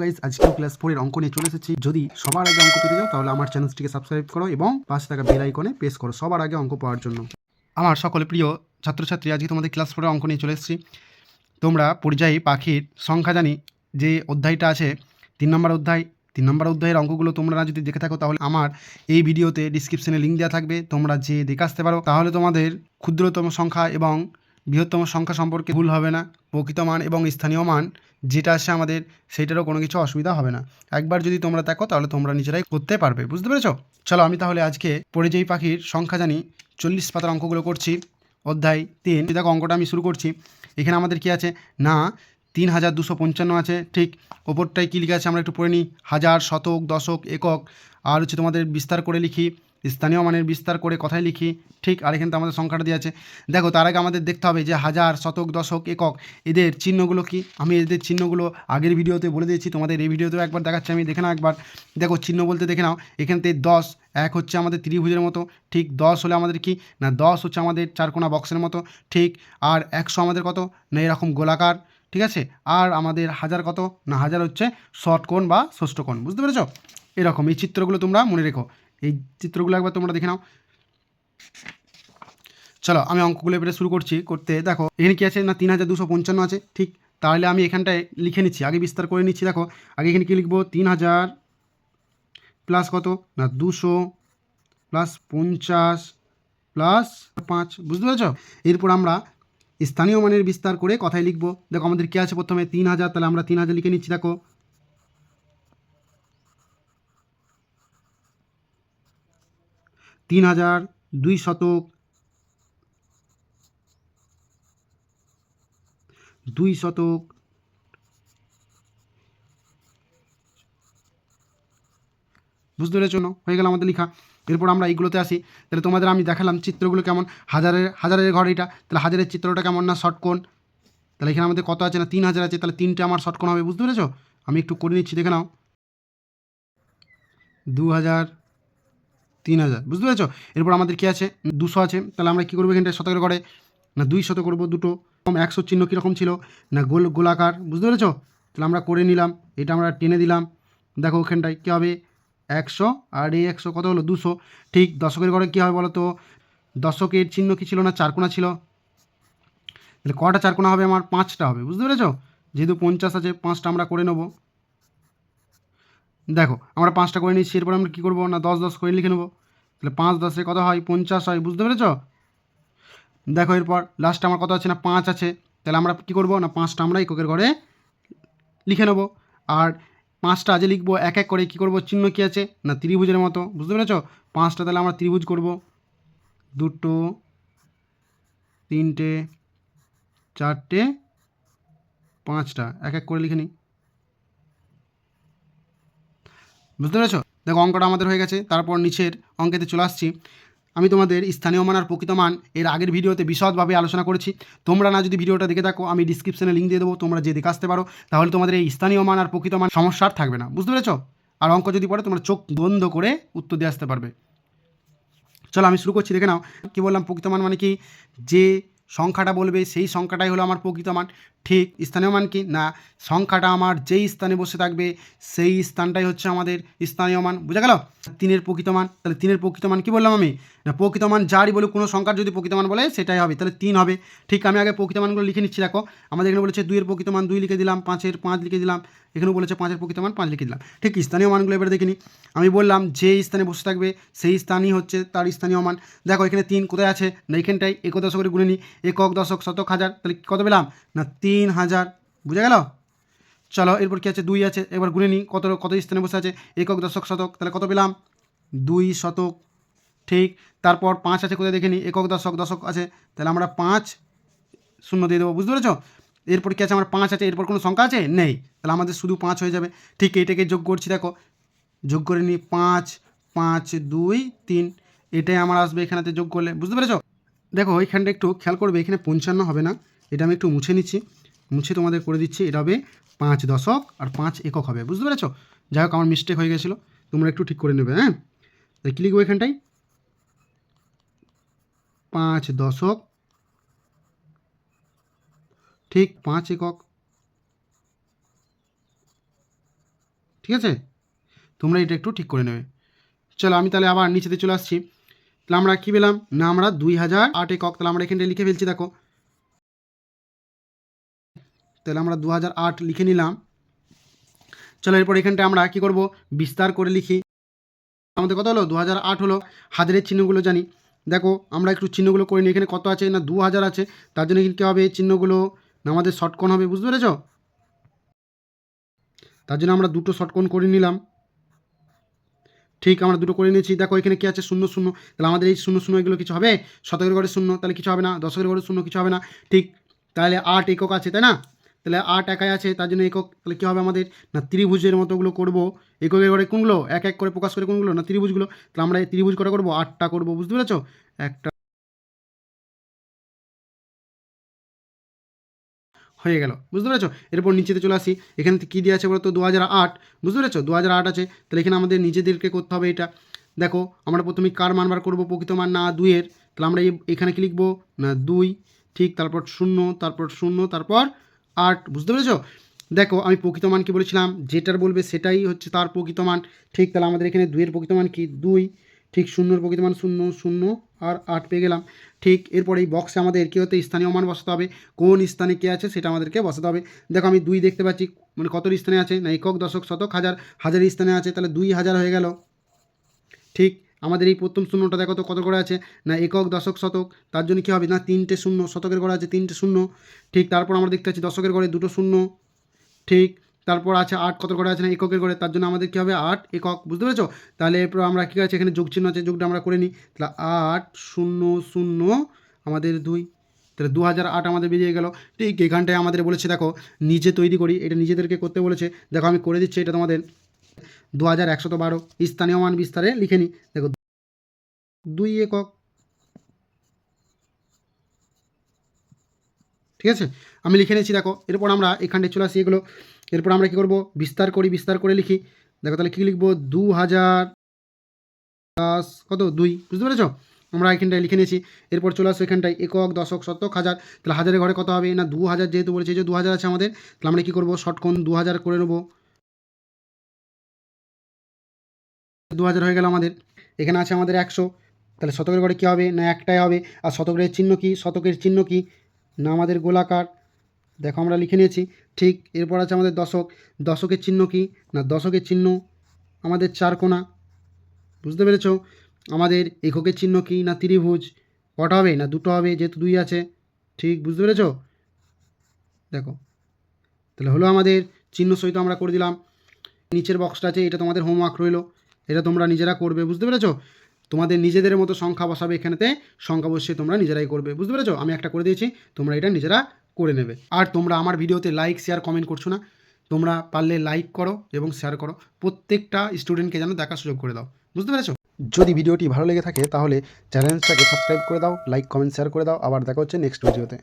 Guys আজকে class 4 এর অঙ্ক নিয়ে চলে এসেছি। যদি সবার আগে অঙ্ক পেতে যাও তাহলে আমার চ্যানেলটিকে সাবস্ক্রাইব করো এবং পাশে থাকা বেল আইকনে প্রেস করো সবার আগে অঙ্ক পাওয়ার জন্য। আমার সকল প্রিয় ছাত্রছাত্রী, আজকে তোমাদের ক্লাস 4 এর অঙ্ক নিয়ে চলে এসেছি। তোমরা পরিযায়ী পাখির সংখ্যা জানি যে অধ্যায়টা আছে 3 নম্বর অধ্যায়, 3 নম্বর অধ্যায়ের অঙ্কগুলো তোমরা যদি দেখে থাকো তাহলে আমার এই ভিডিওতে ডিসক্রিপশনে লিঙ্ক দেওয়া থাকবে, তোমরা যে দেখে আসতে পারো। তাহলে তোমাদের ক্ষুদ্রতম সংখ্যা এবং বৃহত্তম সংখ্যা সম্পর্কে ভুল হবে না। প্রকৃত মান এবং স্থানীয় মান যেটা আসে আমাদের সেইটারও কোনো কিছু অসুবিধা হবে না। একবার যদি তোমরা দেখো তাহলে তোমরা নিজেরাই করতে পারবে। বুঝতে পেরেছো? চলো আমি তাহলে আজকে পরিযায়ী পাখির সংখ্যা জানি 40 পাতার অঙ্কগুলো করছি। অধ্যায় 3 দেখো অঙ্কটা আমি শুরু করছি। এখানে আমাদের কি আছে না 3255 আছে। ঠিক ওপরটায় কী লিখে আছে আমরা একটু পড়ে নিই। হাজার, শতক, দশক, একক, আর হচ্ছে তোমাদের বিস্তার করে লিখি, স্থানীয় মানের বিস্তার করে কথায় লিখি। ঠিক, আর এখানে তো আমাদের সংখ্যাটা দেওয়া আছে। দেখো তার আগে আমাদের দেখতে হবে যে হাজার, শতক, দশক, একক এদের চিহ্নগুলো কি। আমি এদের চিহ্নগুলো আগের ভিডিওতে বলে দিয়েছি, তোমাদের এই ভিডিওতেও একবার দেখাচ্ছি আমি, দেখে নাও একবার। দেখো চিহ্ন বলতে দেখে নাও এখানতে 10 এক হচ্ছে আমাদের ত্রিভুজের মতো। ঠিক 10 হলে আমাদের কি না 10 হচ্ছে আমাদের চারকোনা বক্সের মতো। ঠিক, আর 100 আমাদের কত না এরকম গোলাকার। ঠিক আছে, আর আমাদের হাজার কত না হাজার হচ্ছে ষটকোণ বা ষষ্ঠকোণ। বুঝতে পেরেছো? এরকম এই চিত্রগুলো তোমরা মনে রেখো, এই চিত্রগুলো একবার তোমরা দেখে নাও। চলো আমি অঙ্কগুলো এবারে শুরু করতে। দেখো এখানে কি আছে না 3255 আছে। ঠিক, তাহলে আমি এখানটায় লিখে নিচ্ছি, আগে বিস্তার করে নিচ্ছি। দেখো আগে এখানে কি লিখবো 3000 প্লাস কত না 200 প্লাস 50 প্লাস 5। বুঝতে পেরেছো? এরপর আমরা স্থানীয় মানের বিস্তার করে কথায় লিখবো। দেখো আমাদের কি আছে প্রথমে 3000, তাহলে আমরা 3000 লিখে নিচ্ছি। দেখো 3000, 2 শতক, 2 শতক, বুঝতে পেরেছো? হয়ে গেল আমাদের লেখা। এরপর আমরা এইগুলোতে আসি। তাহলে তোমাদের আমি দেখালাম চিত্রগুলো কেমন। হাজারের ঘর এটা, তাহলে হাজারের চিত্রটা কেমন না ষটকোণ। তাহলে এখানে আমাদের কত আছে না 3000 আছে, তাহলে 3টে আমার ষটকোণ হবে। বুঝতে পেরেছো? আমি একটু করে নিচ্ছি, দেখে নাও। 2000, 3000, বুঝতে পেরেছো? এরপর আমাদের কি আছে 200 আছে, তাহলে আমরা কী করবো এখানটায় শতকের ঘরে না 2 শত করবো দুটো। 100 চিহ্ন কীরকম ছিল না গোলাকার। বুঝতে পেরেছো? তাহলে আমরা করে নিলাম, এটা আমরা টেনে দিলাম। দেখো ওখানটায় কী হবে 100, আর এই 100 কত হলো 200। ঠিক দশকের ঘরে কী হবে বলো তো, দশকের চিহ্ন কী ছিল না চারকোনা ছিল। তাহলে কটা চারকোনা হবে আমার 5টা হবে। বুঝতে পেরেছো? যেহেতু 50 আছে 5টা আমরা করে নেবো। দেখো আমরা 5টা করে নিচ্ছি। এরপর আমরা কী করবো না 10 10 করে লিখে নেবো। তাহলে 5 10 কত হয় 50 হয়। বুঝতে পেরেছো? দেখো এরপর লাস্টে আমার কত আছে না 5 আছে, তাহলে আমরা কী করবো না 5টা আমরা এককের ঘরে লিখে নেবো। আর 5টা যে লিখবো এক এক করে কী করবো, চিহ্ন কী আছে না ত্রিভুজের মতো। বুঝতে পেরেছো? 5টা তাহলে আমরা ত্রিভুজ করবো, 2টো, 3টে, 4টে, 5টা এক এক করে লিখে নিই। বুঝতে পেরেছো? দেখো অঙ্কটা আমাদের হয়ে গেছে। তারপর নিচের অঙ্কেতে চলে আসছি। আমি তোমাদের স্থানীয় মান আর প্রকৃত মান এর আগের ভিডিওতে বিশদভাবে আলোচনা করেছি। তোমরা না যদি ভিডিওটা দেখে থাকো আমি ডিসক্রিপশনে লিঙ্ক দিয়ে দেবো, তোমরা যে দেখে আসতে পারো। তাহলে তোমাদের এই স্থানীয় মান আর প্রকৃত মান সমস্যা আর থাকবে না। বুঝতে পেরেছো? আর অঙ্ক যদি পড়ে তোমরা চোখ বন্ধ করে উত্তর দিয়ে আসতে পারবে। চলো আমি শুরু করছি, দেখে নাও। কী বললাম প্রকৃত মান মানে কি, যে সংখ্যাটা বলবে সেই সংখ্যাটাই হলো আমার প্রকৃত মান। ঠিক স্থানীয় মান কি না সংখ্যাটা আমার যেই স্থানে বসে থাকবে সেই স্থানটাই হচ্ছে আমাদের স্থানীয় মান। বুঝা গেল? 3-এর প্রকৃত মান, তাহলে 3-এর প্রকৃত মান কী বললাম আমি না প্রকৃত মান যারই বলে কোনো সংখ্যার যদি প্রকৃত মান বলে সেটাই হবে, তাহলে 3 হবে। ঠিক আমি আগে প্রকৃত মানগুলো লিখে নিচ্ছি। দেখো আমাদের এখানে বলেছে 2-এর প্রকৃত মান 2 লিখে দিলাম, 5-এর 5 লিখে দিলাম, এখানেও বলেছে 5-এর প্রকৃত মান 5 লিখে দিলাম। ঠিক স্থানীয় মানগুলো এবারে দেখে নিই। আমি বললাম যে স্থানে বসে থাকবে সেই স্থানই হচ্ছে তার স্থানীয় মান। দেখো এখানে 3 কোথায় আছে না এখানটায় একক দশক করে গুনে নিই, একক দশক শতক হাজার, তাহলে কত পেলাম না 3000। বুঝা গেল? চলো এরপর কী আছে 2 আছে, এবার গুনে নিই কত কত স্থানে বসে আছে একক দশক শতক, তাহলে কত পেলাম 2 শতক। ঠিক, তারপর 5 আছে কোথায় দেখে নিই একক দশক দশক আছে, তাহলে আমরা 5 শূন্য দিয়ে দেবো। বুঝতে পেরেছো? এরপর কী আছে আমার 5 আছে, এরপর কোনো সংখ্যা আছে নেই, তাহলে আমাদের শুধু 5 হয়ে যাবে। ঠিক এইটাকে যোগ করছি, দেখো যোগ করে নিই 5 5 2 3, এটাই আমার আসবে এখানেতে যোগ করলে। বুঝতে পেরেছো? দেখো এইখানটা একটু খেয়াল করবে, এখানে 55 হবে না, এটা আমি একটু মুছে নিচ্ছি, মুছে তোমাদের করে দিচ্ছি। এটা হবে 5 দশক আর 5 একক হবে। বুঝতে পেরেছো? যাই হোক আমার মিস্টেক হয়ে গেছিলো, তোমরা একটু ঠিক করে নেবে। হ্যাঁ, তাই কী লিখবো এখানটায় 5 দশক, ঠিক 5 একক, ঠিক আছে, তোমরা এটা একটু ঠিক করে নেবে। চলো আমি তাহলে আবার নিচেতে চলে আসছি। তাহলে আমরা কী পেলাম না, আমরা 2008 একক, তাহলে আমরা এখানটায় লিখে ফেলছি। দেখো তাহলে আমরা 2008 লিখে নিলাম। চলো এরপর এখানটায় আমরা কী করব, বিস্তার করে লিখি। আমাদের কত হলো, 2008 হলো। হাজারের চিহ্নগুলো জানি, দেখো আমরা একটু চিহ্নগুলো করে নিই। এখানে কত আছে না, 2000 আছে, তার জন্য কিন্তু কী হবে, চিহ্নগুলো না আমাদের শর্টকোণ হবে, বুঝতে পেরেছ? তার জন্য আমরা দুটো শর্টকোণ করে নিলাম। ঠিক আমরা দুটো করে নিয়েছি। দেখো এখানে কী আছে, 0 0, তাহলে আমাদের এই 0 0 এগুলো কিছু হবে, শতকের ঘরে 0 তাহলে কিছু হবে না, দশকের ঘরে 0 কিছু হবে না। ঠিক তাহলে 8 একক আছে, তাই না? তাহলে 8 একাই আছে, তার জন্য একক। তাহলে কী হবে আমাদের না, ত্রিভুজের মতোগুলো করবো। এককের ঘরে কোনগুলো, এক এক করে প্রকাশ করে কোনগুলো না, ত্রিভুজগুলো। তাহলে আমরা এই ত্রিভুজ কটা করবো, 8টা করবো, বুঝতে পেরেছো? একটা হয়ে গেল, বুঝতে পেরেছো? এরপর নিচেতে চলে আসি। এখানে কী দিয়ে আছে বলতো, 2008, বুঝতে পেরেছো? 2008 আছে, তাহলে এখানে আমাদের নিজেদেরকে করতে হবে এটা। দেখো আমরা প্রথমে কার মান বার করবো, প্রকৃত মান না 2-এর। তাহলে আমরা এখানে কি লিখবো না 2, ঠিক তারপর 0, তারপর 0, তারপর 8, বুঝতে পেরেছো? দেখো আমি প্রকৃত মান কি বলেছিলাম, যেটার বলবে সেটাই হচ্ছে তার প্রকৃত মান। ঠিক তাহলে আমাদের এখানে 2-এর প্রকৃত মান কি 2, ঠিক 0-এর প্রকৃত মান 0 0 আর 8 পেয়ে গেলাম। ঠিক এরপর এই বক্সে আমাদের কী হতে, স্থানীয় মান বসাতে হবে, কোন স্থানে কে আছে সেটা আমাদেরকে বসাতে হবে। দেখো আমি 2 দেখতে পাচ্ছি, মানে কত স্থানে আছে না, একক দশক শতক হাজার, হাজারের স্থানে আছে, তাহলে 2000 হয়ে গেল। ঠিক আমাদের এই প্রথম শূন্যটা দেখো তো কত করে আছে না, একক দশক শতক, তার জন্য কী হবে না 3টে শূন্য, শতকের ঘরে আছে 3টে শূন্য। ঠিক তারপর আমরা দেখতে পাচ্ছি দশকের ঘরে 2টো শূন্য। ঠিক তারপর আছে 8, কত করে আছে না এককের ঘরে, তার জন্য আমাদের কী হবে 8 একক, বুঝতে পেরেছো? তাহলে এরপর আমরা কী আছে, এখানে যোগ চিহ্ন আছে, যোগটা আমরা করে নিই। তাহলে 8 0 0 আমাদের 2, তাহলে 2008 আমাদের বেরিয়ে গেল। ঠিক এখানটায় আমাদের বলেছে দেখো নিজে তৈরি করি, এটা নিজেদেরকে করতে বলেছে। দেখো আমি করে দিচ্ছি এটা তোমাদের। 2112 স্থানীয় মান বিস্তারে লিখে নিই। দেখো 2 একক, ঠিক আছে, আমি লিখে নিয়েছি। দেখো এরপর আমরা এখানটায় চলে আসি এগুলো। এরপর আমরা কী করব, বিস্তার করি, বিস্তার করে লিখি। দেখো তাহলে কী লিখবো, 2000 কত 2, বুঝতে পেরেছো? আমরা এখানটায় লিখে নিয়েছি। এরপর চলে আসো এখানটায় একক দশক শতক হাজার, তাহলে হাজারের ঘরে কত হবে না 2000, যেহেতু বলেছে যে 2000 আছে আমাদের, তাহলে আমরা কী করবো, শর্টকোণ 2000 করে নেবো। 2000 হয়ে গেল আমাদের। এখানে আছে আমাদের 100, তাহলে শতকের ঘরে কী হবে না একটাই হবে। আর শতকের চিহ্ন কি, শতকের চিহ্ন কি না আমাদের গোলাকার, দেখো আমরা লিখে নিয়েছি। ঠিক এরপর আছে আমাদের দশক, দশকের চিহ্ন কি না, দশকের চিহ্ন আমাদের 4 কোণা, বুঝতে পেরেছো? আমাদের এককের চিহ্ন কি না ত্রিভুজ, কটা হবে না 2টো হবে, যেহেতু 2 আছে। ঠিক বুঝতে পেরেছো? দেখো তাহলে হলো আমাদের চিহ্ন সহিত আমরা করে দিলাম। নিচের বক্সটা আছে, এটা তোমাদের হোমওয়ার্ক রইলো, এটা তোমরা নিজেরা করবে, বুঝতে পেরেছো? তোমাদের নিজেদের মতো সংখ্যা বসাবে এখানেতে, সংখ্যা বসিয়ে তোমরা নিজেরাই করবে, বুঝতে পেরেছো? আমি একটা করে দিয়েছি, তোমরা এটা নিজেরা করে নেবে। আর তোমরা আমার ভিডিওতে লাইক শেয়ার কমেন্ট করছো না, তোমরা পারলে লাইক করো এবং শেয়ার করো, প্রত্যেকটা স্টুডেন্টকে যেন দেখার সুযোগ করে দাও, বুঝতে পেরেছো? যদি ভিডিওটি ভালো লেগে থাকে তাহলে চ্যানেলটাকে সাবস্ক্রাইব করে দাও, লাইক কমেন্ট শেয়ার করে দাও। আবার দেখা হচ্ছে নেক্সট ভিডিওতে।